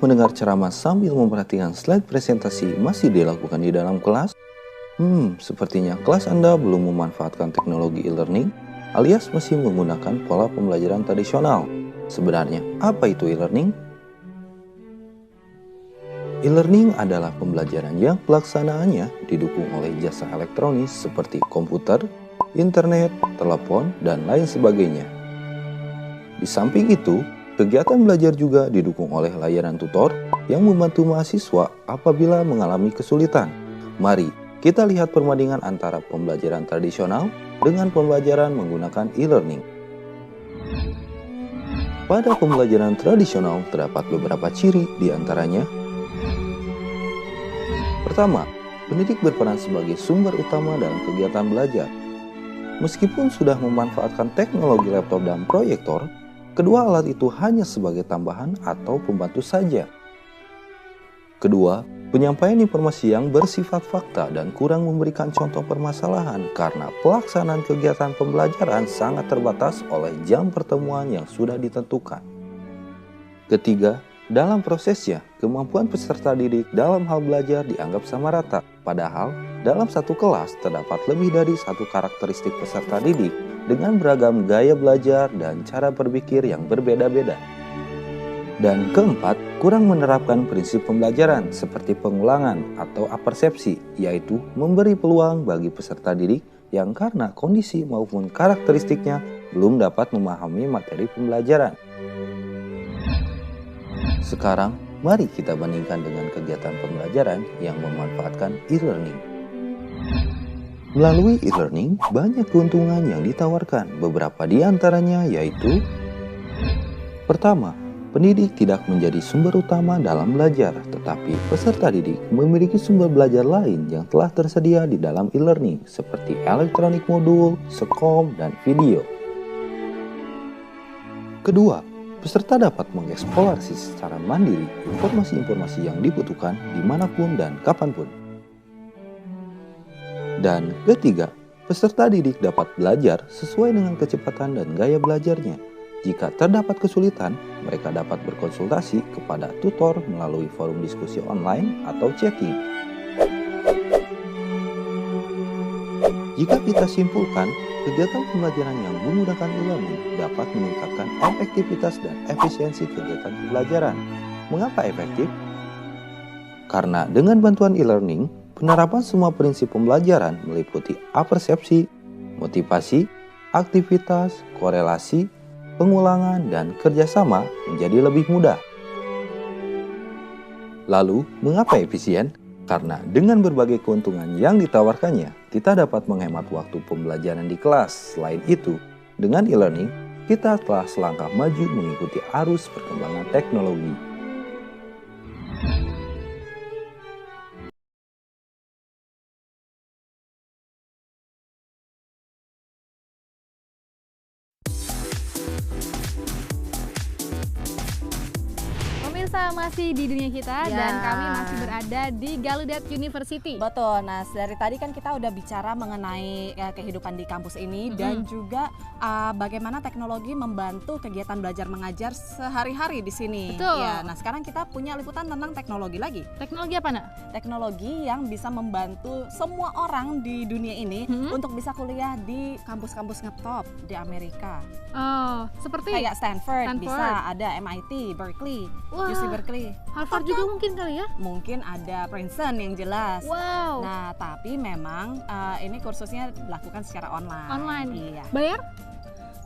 mendengar ceramah sambil memperhatikan slide presentasi masih dilakukan di dalam kelas? Sepertinya kelas Anda belum memanfaatkan teknologi e-learning alias masih menggunakan pola pembelajaran tradisional. Sebenarnya, apa itu e-learning? E-learning adalah pembelajaran yang pelaksanaannya didukung oleh jasa elektronis seperti komputer, internet, telepon, dan lain sebagainya. Di samping itu, kegiatan belajar juga didukung oleh layanan tutor yang membantu mahasiswa apabila mengalami kesulitan. Mari kita lihat perbandingan antara pembelajaran tradisional dengan pembelajaran menggunakan e-learning. Pada pembelajaran tradisional terdapat beberapa ciri di antaranya. Pertama, pendidik berperan sebagai sumber utama dalam kegiatan belajar. Meskipun sudah memanfaatkan teknologi laptop dan proyektor, kedua alat itu hanya sebagai tambahan atau pembantu saja. Kedua, penyampaian informasi yang bersifat fakta dan kurang memberikan contoh permasalahan karena pelaksanaan kegiatan pembelajaran sangat terbatas oleh jam pertemuan yang sudah ditentukan. Ketiga, dalam prosesnya, kemampuan peserta didik dalam hal belajar dianggap sama rata. Padahal, dalam satu kelas terdapat lebih dari satu karakteristik peserta didik dengan beragam gaya belajar dan cara berpikir yang berbeda-beda. Dan keempat, kurang menerapkan prinsip pembelajaran seperti pengulangan atau apersepsi, yaitu memberi peluang bagi peserta didik yang karena kondisi maupun karakteristiknya belum dapat memahami materi pembelajaran. Sekarang, mari kita bandingkan dengan kegiatan pembelajaran yang memanfaatkan e-learning. Melalui e-learning, banyak keuntungan yang ditawarkan. Beberapa di antaranya yaitu: pertama, pendidik tidak menjadi sumber utama dalam belajar, tetapi peserta didik memiliki sumber belajar lain yang telah tersedia di dalam e-learning seperti elektronik modul, sekom, dan video. Kedua, peserta dapat mengeksplorasi secara mandiri informasi-informasi yang dibutuhkan dimanapun dan kapanpun. Dan ketiga, peserta didik dapat belajar sesuai dengan kecepatan dan gaya belajarnya. Jika terdapat kesulitan, mereka dapat berkonsultasi kepada tutor melalui forum diskusi online atau chatting. Jika kita simpulkan, kegiatan pembelajaran yang menggunakan e-learning dapat meningkatkan efektivitas dan efisiensi kegiatan pembelajaran. Mengapa efektif? Karena dengan bantuan e-learning, penerapan semua prinsip pembelajaran meliputi apersepsi, motivasi, aktivitas, korelasi, pengulangan, dan kerjasama menjadi lebih mudah. Lalu, mengapa efisien? Karena dengan berbagai keuntungan yang ditawarkannya, kita dapat menghemat waktu pembelajaran di kelas. Selain itu, dengan e-learning, kita telah selangkah maju mengikuti arus perkembangan teknologi. Pemirsa, masih di dunia kita Ya. dan kami masih berada di Gallaudet University. Betul, nah dari tadi kan kita udah bicara mengenai kehidupan di kampus ini dan juga bagaimana teknologi membantu kegiatan belajar mengajar sehari-hari di sini. Betul. Ya, nah sekarang kita punya liputan tentang teknologi lagi. Teknologi apa, Nak? Teknologi yang bisa membantu semua orang di dunia ini untuk bisa kuliah di kampus-kampus ngetop di Amerika. Oh, seperti Kayak Stanford, Stanford. bisa ada MIT, Berkeley, Wah, UC Berkeley. Harvard juga mungkin kali ya? Mungkin ada Princeton yang jelas. Wow. Nah, tapi memang ini kursusnya dilakukan secara online. Online. Iya. Bayar?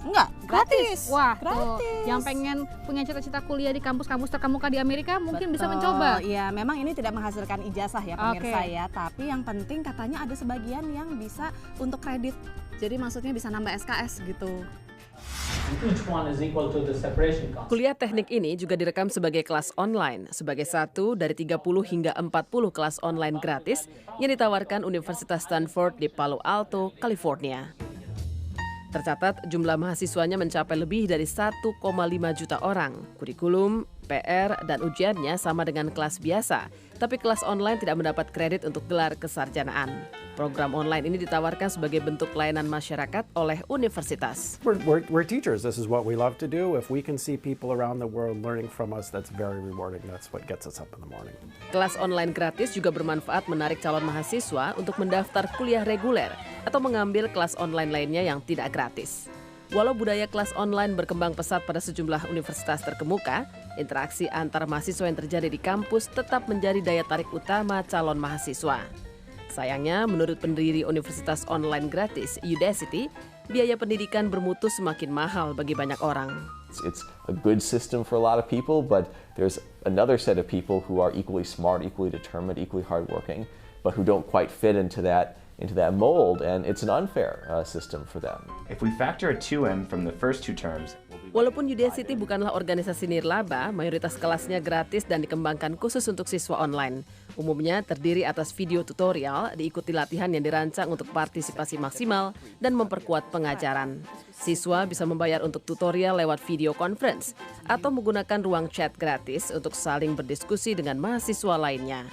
Enggak, gratis. Wah, tuh. gratis. Yang pengen punya cita-cita kuliah di kampus-kampus terkemuka di Amerika mungkin bisa Betul. mencoba. Iya, memang ini tidak menghasilkan ijazah ya pemirsa Oke. ya, tapi yang penting katanya ada sebagian yang bisa untuk kredit. Jadi maksudnya bisa nambah SKS gitu. Each one is equal to the separation constant. Kuliah teknik ini juga direkam sebagai kelas online, sebagai satu dari 30 hingga 40 kelas online gratis yang ditawarkan Universitas Stanford di Palo Alto, California. Tercatat jumlah mahasiswanya mencapai lebih dari 1,5 juta orang. Kurikulum, PR, dan ujiannya sama dengan kelas biasa, Tapi kelas online tidak mendapat kredit untuk gelar kesarjanaan. Program online ini ditawarkan sebagai bentuk pelayanan masyarakat oleh universitas. We're teachers. This is what we love to do. If we can see people around the world learning from us, that's very rewarding. That's what gets us up in the morning. Kelas online gratis juga bermanfaat menarik calon mahasiswa untuk mendaftar kuliah reguler atau mengambil kelas online lainnya yang tidak gratis. Walau budaya kelas online berkembang pesat pada sejumlah universitas terkemuka, interaksi antar mahasiswa yang terjadi di kampus tetap menjadi daya tarik utama calon mahasiswa. Sayangnya, menurut pendiri universitas online gratis Udacity, biaya pendidikan bermutu semakin mahal bagi banyak orang. It's a good system for a lot of people, but there's another set of people who are equally smart, equally determined, equally hardworking, but who don't quite fit into that mold, and it's an unfair system for them. If we factor a 2M from the first two terms, Walaupun Udacity bukanlah organisasi nirlaba, mayoritas kelasnya gratis dan dikembangkan khusus untuk siswa online. Umumnya terdiri atas video tutorial, diikuti latihan yang dirancang untuk partisipasi maksimal dan memperkuat pengajaran. Siswa bisa membayar untuk tutorial lewat video conference atau menggunakan ruang chat gratis untuk saling berdiskusi dengan mahasiswa lainnya.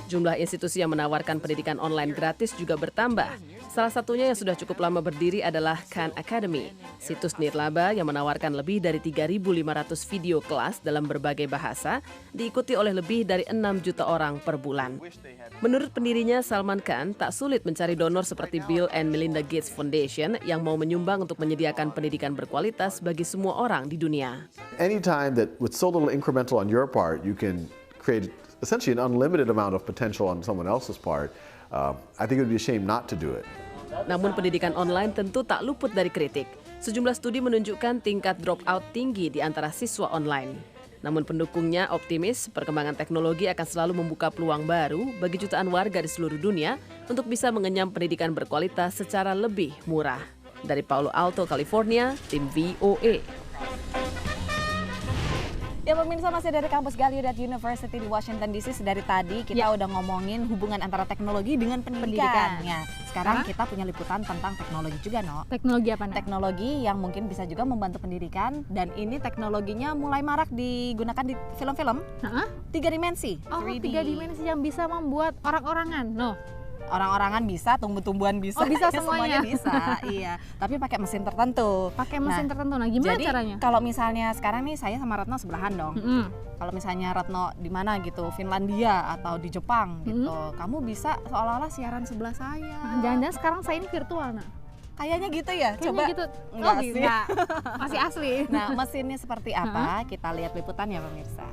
Jumlah institusi yang menawarkan pendidikan online gratis juga bertambah. Salah satunya yang sudah cukup lama berdiri adalah Khan Academy, situs nirlaba yang menawarkan lebih dari 3.500 video kelas dalam berbagai bahasa, diikuti oleh lebih dari 6 juta orang per bulan. Menurut pendirinya Salman Khan, tak sulit mencari donor seperti Bill and Melinda Gates Foundation yang mau menyumbang untuk menyediakan pendidikan berkualitas bagi semua orang di dunia. Anytime that with so little incremental on your part, you can create essentially an unlimited amount of potential on someone else's part, I think it would be a shame not to do it. Namun pendidikan online tentu tak luput dari kritik. Sejumlah studi menunjukkan tingkat dropout tinggi di antara siswa online. Namun pendukungnya optimis perkembangan teknologi akan selalu membuka peluang baru bagi jutaan warga di seluruh dunia untuk bisa mengenyam pendidikan berkualitas secara lebih murah. Dari Palo Alto, California, tim VOA. Ya pemirsa, masih dari kampus Gallaudet University di Washington DC. Dari tadi kita udah ngomongin hubungan antara teknologi dengan pendidikan. Ya, sekarang kita punya liputan tentang teknologi juga, No. Teknologi apa? Teknologi yang mungkin bisa juga membantu pendidikan, dan ini teknologinya mulai marak digunakan di film-film. 3 dimensi. Oh, 3D. 3 dimensi yang bisa membuat orang-orangan. No. Orang-orangan bisa, tumbuh-tumbuhan bisa. Oh, bisa Ya, semuanya. bisa. Iya, tapi pakai mesin tertentu. Pakai mesin tertentu. Nah, gimana Jadi, caranya? kalau misalnya sekarang nih saya sama Retno sebelahan dong. Kalau misalnya Retno di mana gitu, Finlandia atau di Jepang gitu, kamu bisa seolah-olah siaran sebelah saya. Jangan-jangan sekarang saya ini virtual, nah. Kayaknya gitu ya. Kayaknya Coba gitu. enggak Oh, sih. enggak. Masih asli. Nah, mesinnya seperti apa? Kita lihat liputannya pemirsa.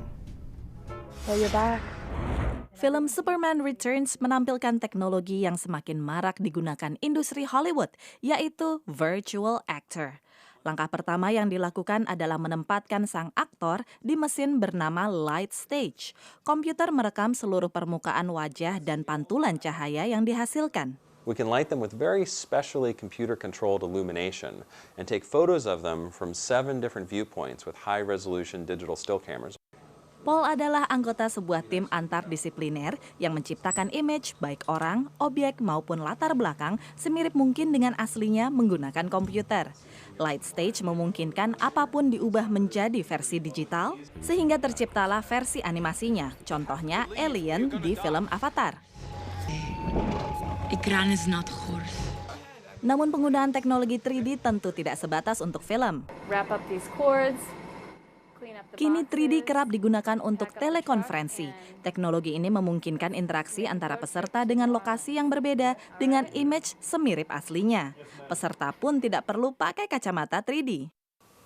Film Superman Returns menampilkan teknologi yang semakin marak digunakan industri Hollywood, yaitu virtual actor. Langkah pertama yang dilakukan adalah menempatkan sang aktor di mesin bernama Light Stage. Komputer merekam seluruh permukaan wajah dan pantulan cahaya yang dihasilkan. We can light them with very specially computer-controlled illumination and take photos of them from 7 different viewpoints with high-resolution digital still cameras. Paul adalah anggota sebuah tim antardisipliner yang menciptakan image baik orang, objek maupun latar belakang semirip mungkin dengan aslinya menggunakan komputer. Light Stage memungkinkan apapun diubah menjadi versi digital sehingga terciptalah versi animasinya. Contohnya Alien di film Avatar. Ekran is not horse. Namun penggunaan teknologi 3D tentu tidak sebatas untuk film. Wrap up these cords. Kini 3D kerap digunakan untuk telekonferensi. Teknologi ini memungkinkan interaksi antara peserta dengan lokasi yang berbeda dengan image semirip aslinya. Peserta pun tidak perlu pakai kacamata 3D.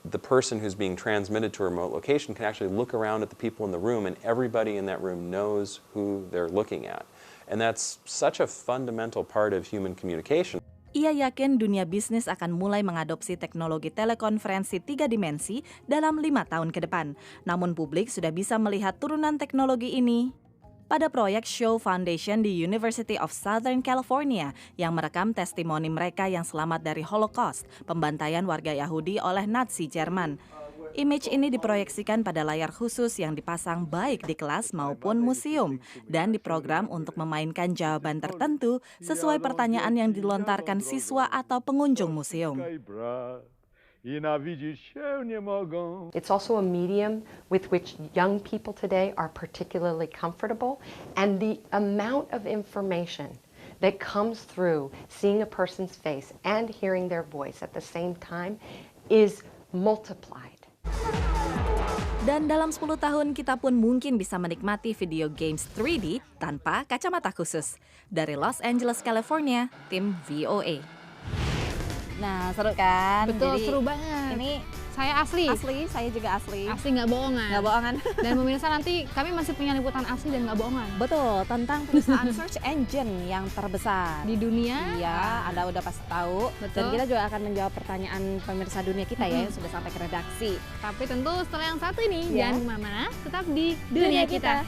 The person who's being transmitted to a remote location can actually look around at the people in the room, and everybody in that room knows who they're looking at. And that's such a fundamental part of human communication. Ia yakin dunia bisnis akan mulai mengadopsi teknologi telekonferensi 3 dimensi dalam 5 tahun ke depan. Namun publik sudah bisa melihat turunan teknologi ini pada proyek Show Foundation di University of Southern California yang merekam testimoni mereka yang selamat dari Holocaust, pembantaian warga Yahudi oleh Nazi Jerman. Image ini diproyeksikan pada layar khusus yang dipasang baik di kelas maupun museum dan diprogram untuk memainkan jawaban tertentu sesuai pertanyaan yang dilontarkan siswa atau pengunjung museum. It's also a medium with which young people today are particularly comfortable, and the amount of information that comes through seeing a person's face and hearing their voice at the same time is multiplied. Dan dalam 10 tahun kita pun mungkin bisa menikmati video games 3D tanpa kacamata khusus. Dari Los Angeles, California, tim VOA. Nah, seru kan? Betul, Jadi, seru banget. Ini saya asli. asli, saya juga asli. Asli nggak bohongan. Nggak bohongan. Dan pemirsa nanti kami masih punya liputan asli dan nggak bohongan. Betul, tentang perusahaan search engine yang terbesar Di dunia. Iya, Anda udah pasti tahu. Betul. Dan kita juga akan menjawab pertanyaan pemirsa dunia kita ya yang sudah sampai ke redaksi. Tapi tentu setelah yang satu ini, Ya. jangan kemana-mana, tetap di dunia kita.